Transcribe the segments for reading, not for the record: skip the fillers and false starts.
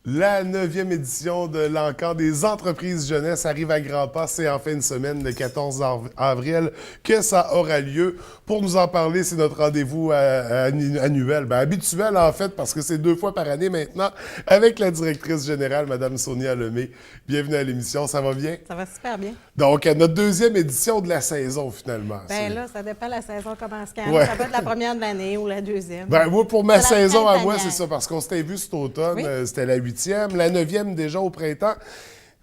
La 9e édition de l'Encan des entreprises jeunesse arrive à grands pas. C'est en fin de semaine, le 14 avril, que ça aura lieu. Pour nous en parler, c'est notre rendez-vous annuel, habituel en fait, parce que c'est 2 fois par année maintenant, avec la directrice générale, Mme Sonia Lemay. Bienvenue à l'émission, ça va bien? Ça va super bien. Donc, notre 2e édition de la saison, finalement. Ben là, ça dépend de la saison commence quand. Ouais. Ça peut être la première de l'année ou la deuxième. Ben, moi, pour ma C'est la saison à moi, printanière. c'est ça, parce qu'on s'était vu cet automne, Oui. c'était la 8e, la 9e déjà au printemps.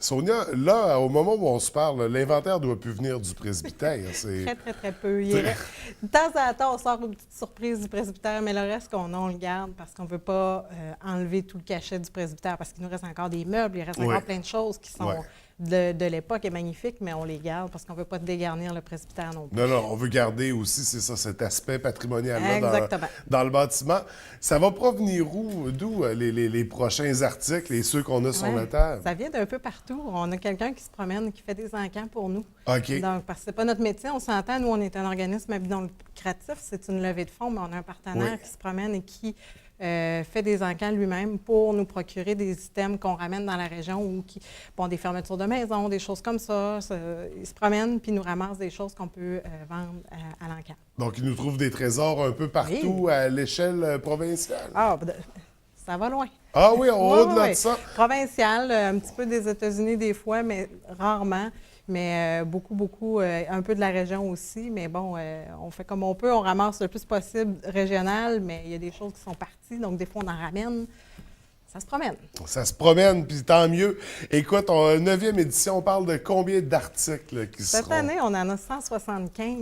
Sonia, là, au moment où on se parle, l'inventaire doit plus venir du presbytère. C'est... Très, très, très peu. De temps en temps, on sort une petite surprise du presbytère, mais le reste qu'on a, on le garde parce qu'on ne veut pas enlever tout le cachet du presbytère parce qu'il nous reste encore des meubles, il reste Ouais. encore plein de choses qui sont Ouais. de l'époque et magnifiques, mais on les garde parce qu'on ne veut pas dégarnir le presbytère non plus. Non, on veut garder aussi, c'est ça, cet aspect patrimonial-là Exactement. dans le bâtiment. Ça va provenir d'où les prochains articles et ceux qu'on a sur Ouais. la table? Ça vient d'un peu partout. On a quelqu'un qui se promène, qui fait des encans pour nous. OK. Donc, parce que c'est pas notre métier, on s'entend. Nous, on est un organisme à but non lucratif. C'est une levée de fonds, mais on a un partenaire Oui. qui se promène et qui fait des encans lui-même pour nous procurer des items qu'on ramène dans la région ou qui, bon, des fermetures de maison, des choses comme ça. Il se promène puis nous ramasse des choses qu'on peut vendre à l'encan. Donc, ils nous trouvent des trésors un peu partout à l'échelle provinciale. Ah, ça va loin. Ah oui, au-delà Oui. de ça. Provincial, un petit peu des États-Unis des fois, mais rarement. Mais beaucoup, un peu de la région aussi. Mais bon, on fait comme on peut, on ramasse le plus possible régional, mais il y a des choses qui sont parties, donc des fois on en ramène. Ça se promène. Ça se promène, puis tant mieux. Écoute, en 9e édition, on parle de combien d'articles qui Cette seront? année, on en a 175.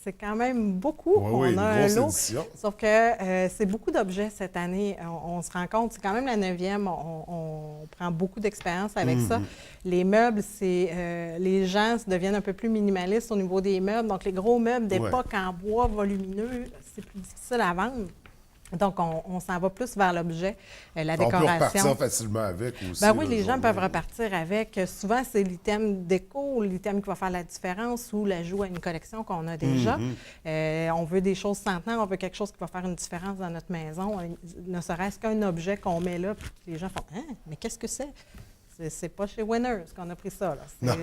C'est quand même beaucoup. Oui, on a une grosse un lot. édition. Sauf que c'est beaucoup d'objets cette année. On se rend compte, c'est quand même la 9e. On prend beaucoup d'expérience avec ça. Les meubles, les gens deviennent un peu plus minimalistes au niveau des meubles. Donc, les gros meubles d'époque en bois volumineux, c'est plus difficile à vendre. Donc, on s'en va plus vers l'objet, la On peut décoration. repartir facilement avec aussi. Ben oui, là, les gens journée. peuvent repartir avec. Souvent, c'est l'item déco, l'item qui va faire la différence ou l'ajout à une collection qu'on a déjà. On veut des choses centenaires, on veut quelque chose qui va faire une différence dans notre maison. Ne serait-ce qu'un objet qu'on met là, puis les gens font « Hein? Mais qu'est-ce que c'est? » C'est pas chez Winners qu'on a pris ça, là. C'est Non,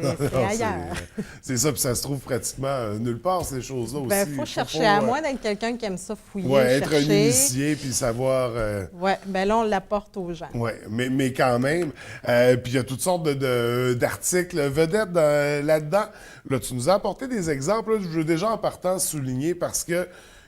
ailleurs. c'est ça, puis ça se trouve pratiquement nulle part, ces choses-là aussi. Il faut chercher, à moins d'être quelqu'un qui aime ça fouiller, Oui, être un chercher. initié, puis savoir... Oui, bien là, on l'apporte aux gens. Oui, mais quand même. Puis il y a toutes sortes d'articles vedettes là-dedans. Là, tu nous as apporté des exemples. Là, je veux déjà en partant souligner parce que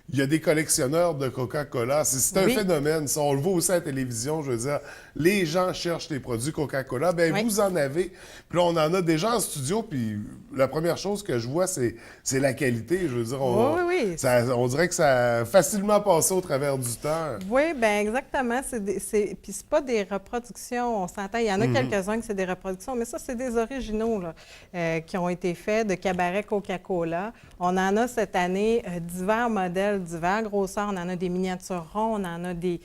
il y a des collectionneurs de Coca-Cola. C'est un Oui. phénomène. Ça, on le voit aussi à la télévision. Je veux dire, les gens cherchent les produits Coca-Cola. Bien, Oui. vous en avez. Puis là, on en a déjà en studio. Puis la première chose que je vois, c'est la qualité. Je veux dire, Oui. on dirait que ça a facilement passé au travers du temps. Oui, bien exactement. Puis c'est pas des reproductions, on s'entend. Il y en a quelques-uns que c'est des reproductions, mais ça, c'est des originaux là, qui ont été faits de cabaret Coca-Cola. On en a cette année divers modèles, divers grosseurs. On en a des miniatures ronds, on en a des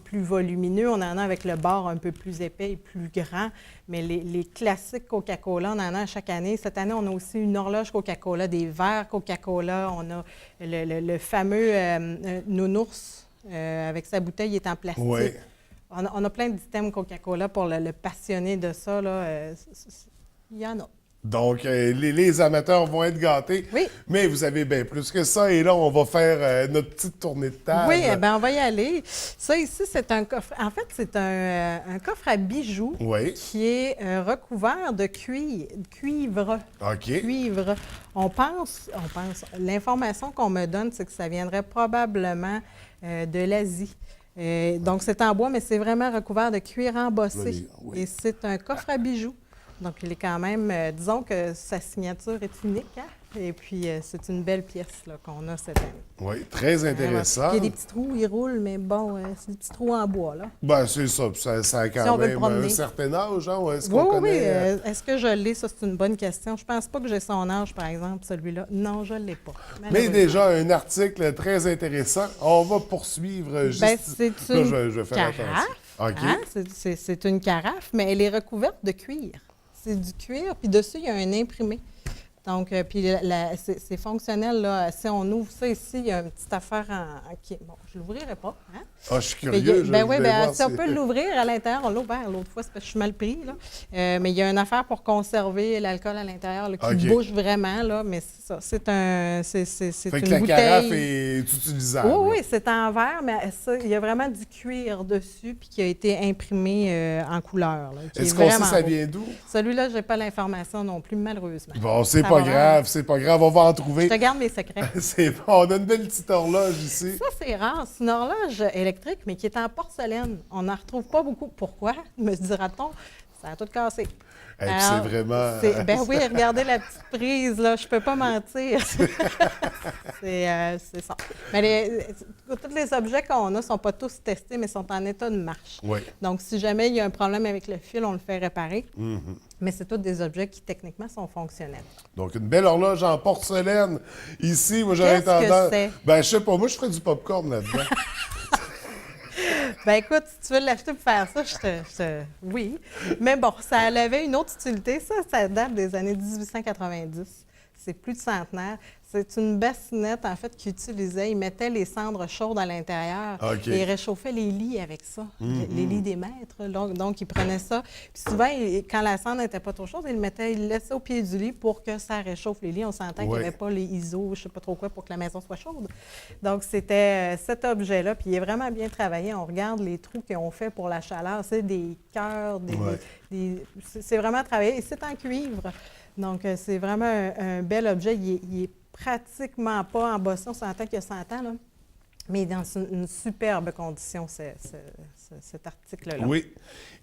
plus volumineux, on en a avec le bord un peu plus épais et plus grand. Mais les classiques Coca-Cola, on en a chaque année. Cette année, on a aussi une horloge Coca-Cola, des verres Coca-Cola. On a le fameux nounours avec sa bouteille, il est en plastique. Oui. On a plein d'items Coca-Cola pour le passionné de ça. Il y en a. Donc, les amateurs vont être gâtés. Oui. Mais vous avez bien plus que ça. Et là, on va faire notre petite tournée de table. Oui, bien, on va y aller. Ça ici, c'est un coffre. En fait, c'est un coffre à bijoux Oui. qui est recouvert de cuivre. OK. Cuivre. On pense. L'information qu'on me donne, c'est que ça viendrait probablement de l'Asie. Donc, c'est en bois, mais c'est vraiment recouvert de cuir embossé. Oui. Et c'est un coffre à bijoux. Donc, il est quand même, disons que sa signature est unique, hein? Et puis, c'est une belle pièce là, qu'on a cette année. Oui, très intéressant. Il y a des petits trous, ils roulent, mais bon, c'est des petits trous en bois, là. Ben, c'est ça. Ça a quand on veut le même promener. un certain âge, hein? Est-ce Oui, qu'on oui. connaît... Est-ce que je l'ai? Ça, c'est une bonne question. Je pense pas que j'ai son âge, par exemple, celui-là. Non, je ne l'ai pas. Mais Malheureusement. déjà, un article très intéressant. On va poursuivre juste... Ben, c'est Là, une je vais faire carafe. attention. OK. Hein? C'est une carafe, mais elle est recouverte de cuir. C'est du cuir, puis dessus, il y a un imprimé. Donc, puis c'est fonctionnel, là. Si on ouvre ça ici, il y a une petite affaire bon, je ne l'ouvrirai pas, hein? Ah, je suis curieux. Si on peut l'ouvrir à l'intérieur, on l'a ouvert l'autre fois, c'est parce que je suis mal pris, là. Mais il y a une affaire pour conserver l'alcool à l'intérieur, là, qui bouge vraiment, là. Mais c'est ça, c'est fait une que la bouteille. carafe est utilisable. Oui, c'est en verre, mais ça, il y a vraiment du cuir dessus, puis qui a été imprimé en couleur, là, Est-ce qu'on sait ça vient d'où? Celui-là, je n'ai pas l'information non plus, malheureusement. Bon, c'est pas grave, c'est pas grave, on va en trouver. Je te garde mes secrets. C'est bon, on a une belle petite horloge ici. Ça, c'est rare. C'est une horloge électrique, mais qui est en porcelaine. On n'en retrouve pas beaucoup. Pourquoi, me dira-t-on? Ça a tout cassé. Et puis c'est vraiment... Ben oui, regardez la petite prise, là. Je peux pas mentir. C'est ça. Mais tous les objets qu'on a ne sont pas tous testés, mais sont en état de marche. Oui. Donc, si jamais il y a un problème avec le fil, on le fait réparer. Mais c'est tous des objets qui, techniquement, sont fonctionnels. Donc, une belle horloge en porcelaine. Ici, moi, j'aurais tendance... Qu'est-ce que c'est? Ben, je sais pas, moi, je ferais du popcorn là-dedans. Ben écoute, si tu veux l'acheter pour faire ça, oui. Mais bon, ça avait une autre utilité. Ça date des années 1890. C'est plus de centenaire. C'est une bassinette, en fait, qu'ils utilisaient. Ils mettaient les cendres chaudes à l'intérieur et ils réchauffaient les lits avec ça, les lits des maîtres. Donc, ils prenaient ça. Puis souvent, quand la cendre n'était pas trop chaude, ils le laissaient au pied du lit pour que ça réchauffe les lits. On s'entend qu'il n'y avait pas les ISO, je ne sais pas trop quoi, pour que la maison soit chaude. Donc, c'était cet objet-là. Puis il est vraiment bien travaillé. On regarde les trous qu'ils ont fait pour la chaleur. C'est des cœurs, c'est vraiment travaillé. Et c'est en cuivre. Donc, c'est vraiment un bel objet. Il est pratiquement pas embossé. On s'entend qu'il y a 100 ans, là. Mais dans une superbe condition, cet article-là. Oui.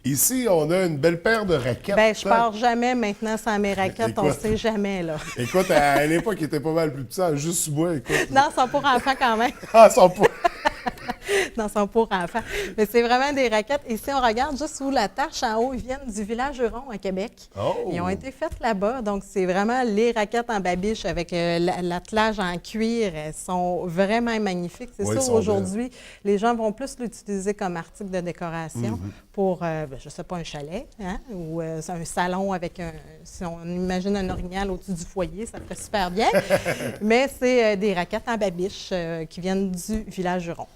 Ici, on a une belle paire de raquettes. Bien, je pars jamais maintenant sans mes raquettes. On ne sait jamais, là. Écoute, à l'époque, il était pas mal plus petit, juste sous bois, écoute. Non, ils sont pour enfants quand même. Ah, ils sont pour... Non, ils sont pour enfants. Mais c'est vraiment des raquettes. Et si on regarde juste sous la tache en haut, ils viennent du village Huron à Québec. Oh. Ils ont été faites là-bas. Donc, c'est vraiment les raquettes en babiche avec l'attelage en cuir. Elles sont vraiment magnifiques. C'est sûr, aujourd'hui, les gens vont plus l'utiliser comme article de décoration pour, je ne sais pas, un chalet, hein, ou un salon avec si on imagine un orignal au-dessus du foyer, ça ferait super bien. Mais c'est des raquettes en babiche qui viennent du village Huron.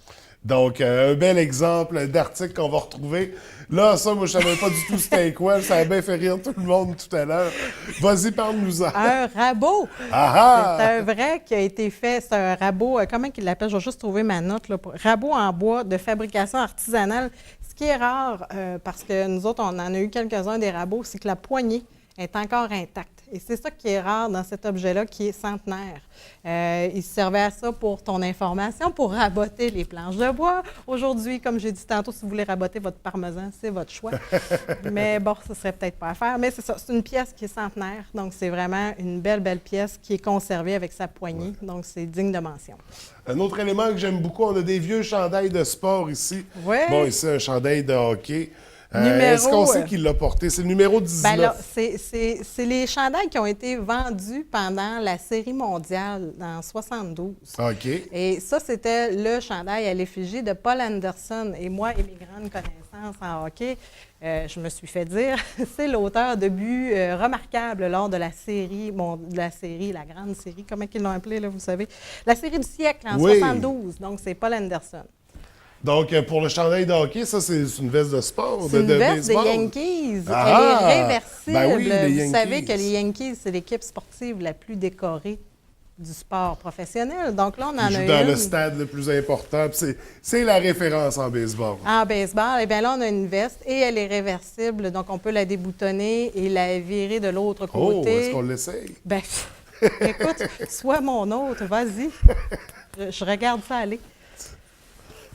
Donc, un bel exemple d'article qu'on va retrouver. Là, ça, moi, je savais pas du tout c'était quoi. Ça a bien fait rire tout le monde tout à l'heure. Vas-y, parle-nous-en. Un rabot. Ah! C'est un vrai qui a été fait. C'est un rabot, comment il l'appelle? Je vais juste trouver ma note. Là, rabot en bois de fabrication artisanale. Ce qui est rare, parce que nous autres, on en a eu quelques-uns des rabots, c'est que la poignée est encore intacte. Et c'est ça qui est rare dans cet objet-là, qui est centenaire. Il servait à ça pour ton information, pour raboter les planches de bois. Aujourd'hui, comme j'ai dit tantôt, si vous voulez raboter votre parmesan, c'est votre choix. Mais bon, ce serait peut-être pas à faire. Mais c'est ça, c'est une pièce qui est centenaire. Donc, c'est vraiment une belle, belle pièce qui est conservée avec sa poignée. Donc, c'est digne de mention. Un autre élément que j'aime beaucoup, on a des vieux chandails de sport ici. Oui. Bon, ici, un chandail de hockey. Est-ce qu'on sait qui l'a porté? C'est le numéro 19. Bien là, c'est les chandails qui ont été vendus pendant la Série mondiale en 72. OK. Et ça, c'était le chandail à l'effigie de Paul Anderson. Et moi et mes grandes connaissances en hockey, je me suis fait dire, c'est l'auteur de buts remarquables lors de la série, la grande série, comment ils l'ont appelé, là, vous savez? La série du siècle en 72. Donc, c'est Paul Anderson. Donc, pour le chandail de hockey, ça, c'est une veste de sport, c'est une veste des Yankees. Elle est réversible. Ben oui, les Vous Yankees. savez que les Yankees, c'est l'équipe sportive la plus décorée du sport professionnel. Donc là, on en a une. Dans le stade le plus important. C'est la référence en baseball. En baseball, eh bien là, on a une veste et elle est réversible. Donc, on peut la déboutonner et la virer de l'autre côté. Oh, est-ce qu'on l'essaye? Bien, écoute, sois mon hôte, vas-y. Je regarde ça aller.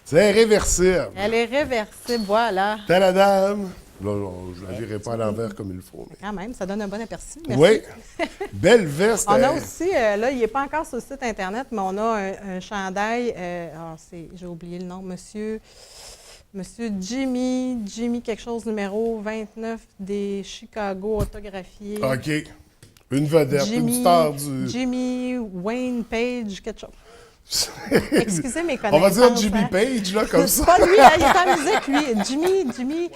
C'est réversible. Elle est réversible, voilà. Taladam! Là, je ne la virerai pas à l'envers comme il faut. Mais... Quand même, ça donne un bon aperçu. Merci. Oui. Belle veste. On a aussi, là, il n'est pas encore sur le site Internet, mais on a un chandail, j'ai oublié le nom, Monsieur Jimmy quelque chose, numéro 29 des Chicago autographiés. OK. Une vedette, une star du... Jimmy Wayne Page, quelque chose. Excusez mes connaissances. On va dire Jimmy Page, là, comme ça. C'est pas lui, hein, il est en musique, lui. Jimmy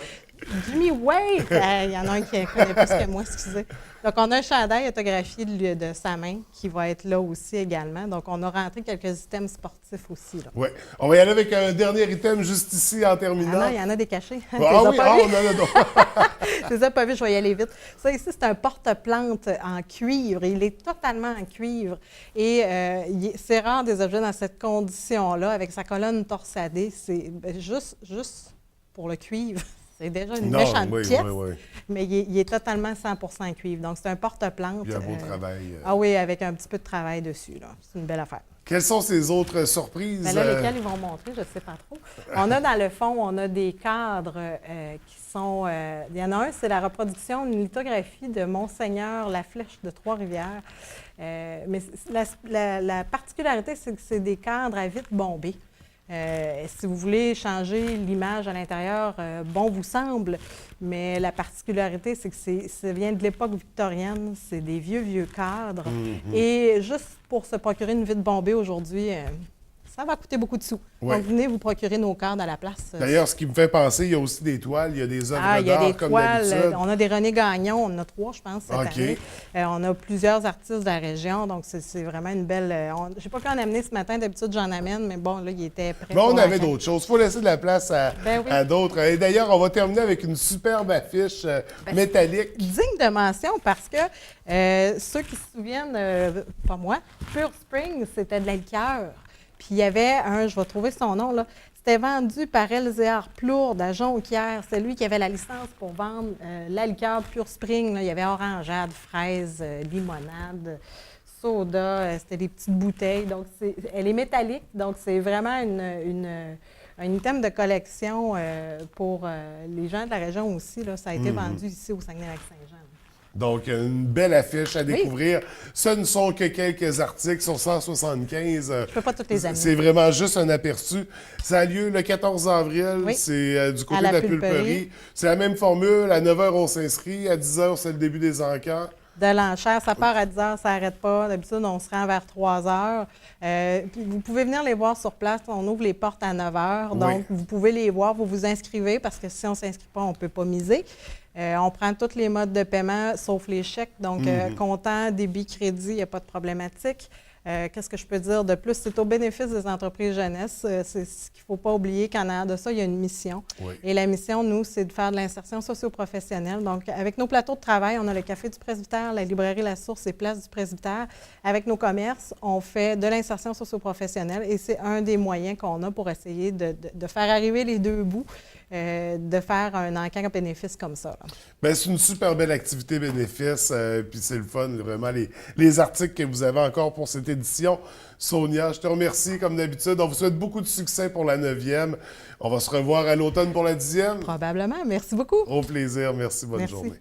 Jimmy Wade! Il y en a un qui connaît plus que moi, excusez. Donc, on a un chandail autographié de sa main qui va être là aussi également. Donc, on a rentré quelques items sportifs aussi. Oui. On va y aller avec un dernier item juste ici en terminant. Ah non, il y en a des cachés. Ah oui, on en a d'autres. Tu les as pas vus, je vais y aller vite. Ça ici, c'est un porte-plante en cuivre. Il est totalement en cuivre. Et c'est rare des objets dans cette condition-là, avec sa colonne torsadée. C'est juste pour le cuivre. C'est déjà une méchante pièce, mais il est totalement 100% cuivre. Donc, c'est un porte-plante. Il y a un beau travail. Ah oui, avec un petit peu de travail dessus. C'est une belle affaire. Quelles sont ces autres surprises? Bien là, lesquelles ils vont montrer, je ne sais pas trop. On a dans le fond, on a des cadres qui sont... il y en a un, c'est la reproduction d'une lithographie de Monseigneur La Flèche de Trois-Rivières. Mais la particularité, c'est que c'est des cadres à vitre bombée. Si vous voulez changer l'image à l'intérieur, bon vous semble, mais la particularité, c'est que ça vient de l'époque victorienne, c'est des vieux cadres. Et juste pour se procurer une vitre bombée aujourd'hui, ça va coûter beaucoup de sous. Ouais. Donc, venez vous procurer nos cadres à la place. D'ailleurs, ce qui me fait penser, il y a aussi des toiles, il y a des œuvres il y a d'art des comme toiles. d'habitude. On a des René Gagnon, on en a 3, je pense, cette année. On a plusieurs artistes de la région, donc c'est vraiment une belle... je ne sais pas quand en amener ce matin, d'habitude j'en amène, mais bon, là, il était prêt. Mais on avait d'autres choses. Il faut laisser de la place à d'autres. Et d'ailleurs, on va terminer avec une superbe affiche métallique. Digne de mention parce que ceux qui se souviennent, pas moi, Pure Spring, c'était de la liqueur. Puis il y avait je vais trouver son nom, là. C'était vendu par Elzéar Plourde à Jonquière. C'est lui qui avait la licence pour vendre la liqueur Pure Spring. Là. Il y avait orangeade, fraise, limonade, soda. C'était des petites bouteilles. Donc, elle est métallique. Donc, c'est vraiment un item de collection pour les gens de la région aussi. Là. Ça a été vendu ici au Saguenay-Lac-Saint-Jean. Donc, une belle affiche à découvrir. Ce ne sont que quelques articles sur 175. Je ne peux pas toutes les amener. C'est vraiment juste un aperçu. Ça a lieu le 14 avril. C'est du côté de la pulperie. C'est la même formule. À 9 h, on s'inscrit. À 10 h, c'est le début des encans. De l'enchère, ça part à 10 h, ça n'arrête pas. D'habitude, on se rend vers 3 h. Vous pouvez venir les voir sur place. On ouvre les portes à 9 h. Donc, vous pouvez les voir, vous vous inscrivez parce que si on ne s'inscrit pas, on ne peut pas miser. On prend tous les modes de paiement, sauf les chèques. Donc, comptant, débit, crédit, il n'y a pas de problématique. Qu'est-ce que je peux dire de plus? C'est au bénéfice des entreprises jeunesse. C'est ce qu'il ne faut pas oublier qu'en arrière de ça, il y a une mission. Et la mission, nous, c'est de faire de l'insertion socio-professionnelle. Donc, avec nos plateaux de travail, on a le Café du Presbytère, la librairie La Source et Place du Presbytère. Avec nos commerces, on fait de l'insertion socio-professionnelle et c'est un des moyens qu'on a pour essayer de faire arriver les deux bouts, de faire un encan à bénéfice comme ça. Bien, c'est une super belle activité bénéfice, puis c'est le fun, vraiment, les articles que vous avez encore pour cette édition. Sonia, je te remercie comme d'habitude. On vous souhaite beaucoup de succès pour la 9e. On va se revoir à l'automne pour la 10e. Probablement. Merci beaucoup. Au plaisir. Merci. Bonne journée.